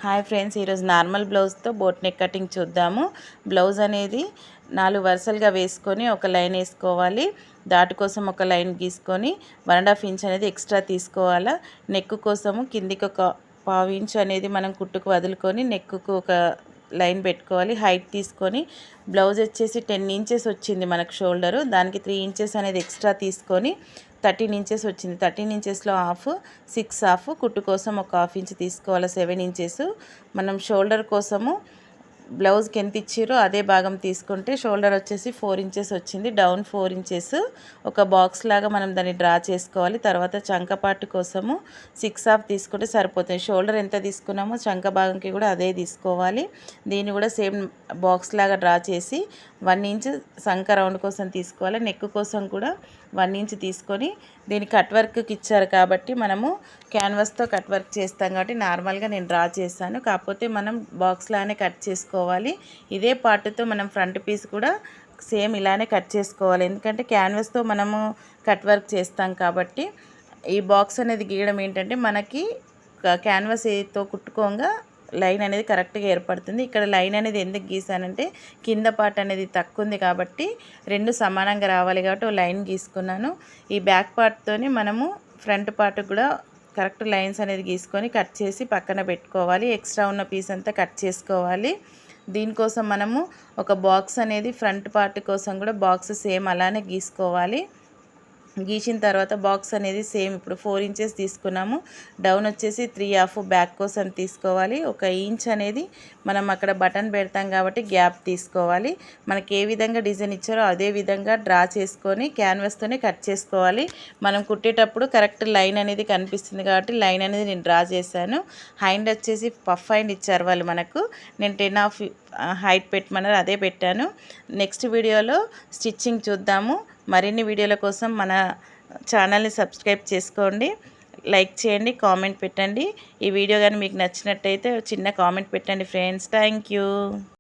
Hi friends, ఈరోజు normal బ్లౌజ్తో boat neck cutting చూద్దాము. Blouse అనేది 4 వరుసలుగా వేసుకొని ఒక లైన్ వేసుకోవాలి. దాటి కోసం ఒక లైన్ గీసుకొని 1.5 ఇంచ్ అనేది ఎక్స్ట్రా తీసుకోవాలా. నెక్ కోసము కిందికి ఒక 1/2 ఇంచ్ అనేది మనం కుట్టుకు వదులుకొని నెక్కు ఒక లైన్ పెట్టుకోవాలి. హైట్ తీసుకొని బ్లౌజ్ వచ్చేసి 10 ఇంచెస్ వచ్చింది మనకు షోల్డరు. దానికి 3 ఇంచెస్ అనేది ఎక్స్ట్రా తీసుకొని 13 ఇంచెస్ వచ్చింది. 13 ఇంచెస్లో హాఫ్ 6 హాఫ్ కుట్టు కోసం ఒక 1/2 ఇంచ్ తీసుకోవాలి. 7 ఇంచెస్ మనం షోల్డర్ కోసము బ్లౌజ్కి ఎంత ఇచ్చిరో అదే భాగం తీసుకుంటే షోల్డర్ వచ్చేసి 4 ఇంచెస్ వచ్చింది. డౌన్ 4 ఇంచెస్ ఒక బాక్స్ లాగా మనం దాన్ని డ్రా చేసుకోవాలి. తర్వాత చంకపాటు కోసము 6 హాఫ్ తీసుకుంటే సరిపోతుంది. షోల్డర్ ఎంత తీసుకున్నామో చంక భాగంకి కూడా అదే తీసుకోవాలి. దీన్ని కూడా సేమ్ బాక్స్ లాగా డ్రా చేసి 1 ఇంచ్ సంక రౌండ్ కోసం తీసుకోవాలి. నెక్ కోసం కూడా 1 ఇంచ్ తీసుకొని దీన్ని కట్ వర్క్కి ఇచ్చారు కాబట్టి మనము క్యాన్వాస్తో కట్ వర్క్ చేస్తాం కాబట్టి నార్మల్గా నేను డ్రా చేశాను. కాకపోతే మనం బాక్స్ లానే కట్ చేసుకోవాలి. ఇదే పార్ట్తో మనం ఫ్రంట్ పీస్ కూడా సేమ్ ఇలానే కట్ చేసుకోవాలి. ఎందుకంటే క్యాన్వాస్తో మనము కట్ వర్క్ చేస్తాం కాబట్టి ఈ బాక్స్ అనేది గీయడం ఏంటంటే మనకి క్యాన్వాస్తో కుట్టుకోగా లైన్ అనేది కరెక్ట్గా ఏర్పడుతుంది. ఇక్కడ లైన్ అనేది ఎందుకు గీసానంటే కింద పార్ట్ అనేది తక్కువ ఉంది కాబట్టి 2 సమానంగా రావాలి కాబట్టి ఒక లైన్ గీసుకున్నాను. ఈ బ్యాక్ పార్ట్తోని మనము ఫ్రంట్ పార్ట్ కూడా కరెక్ట్ లైన్స్ అనేది గీసుకొని కట్ చేసి పక్కన పెట్టుకోవాలి. ఎక్స్ట్రా ఉన్న పీస్ అంతా కట్ చేసుకోవాలి. దీనికోసం మనము ఒక బాక్స్ అనేది ఫ్రంట్ పార్ట్ కోసం కూడా బాక్స్ సేమ్ అలానే గీసుకోవాలి. గీసిన తర్వాత బాక్స్ అనేది సేమ్ ఇప్పుడు 4 ఇంచెస్ తీసుకున్నాము. డౌన్ వచ్చేసి 3.5 బ్యాక్ కోసం తీసుకోవాలి. 1 ఇంచ్ అనేది మనం అక్కడ బటన్ పెడతాం కాబట్టి గ్యాప్ తీసుకోవాలి. మనకి ఏ విధంగా డిజైన్ ఇచ్చారో అదే విధంగా డ్రా చేసుకొని క్యాన్వాస్తోనే కట్ చేసుకోవాలి. మనం కుట్టేటప్పుడు కరెక్ట్ లైన్ అనేది కనిపిస్తుంది కాబట్టి లైన్ అనేది నేను డ్రా చేశాను. హ్యాండ్ వచ్చేసి పఫ్ హ్యాండ్ ఇచ్చారు వాళ్ళు మనకు. నేను 10.5 హైట్ పెట్టమన్నారు, అదే పెట్టాను. నెక్స్ట్ వీడియోలో స్టిచ్చింగ్ చూద్దాము. మరిన్ని వీడియోల కోసం మన ఛానల్ని సబ్స్క్రైబ్ చేసుకోండి, లైక్ చేయండి, కామెంట్ పెట్టండి. ఈ వీడియో కానీ మీకు నచ్చినట్టయితే చిన్న కామెంట్ పెట్టండి ఫ్రెండ్స్. Thank you.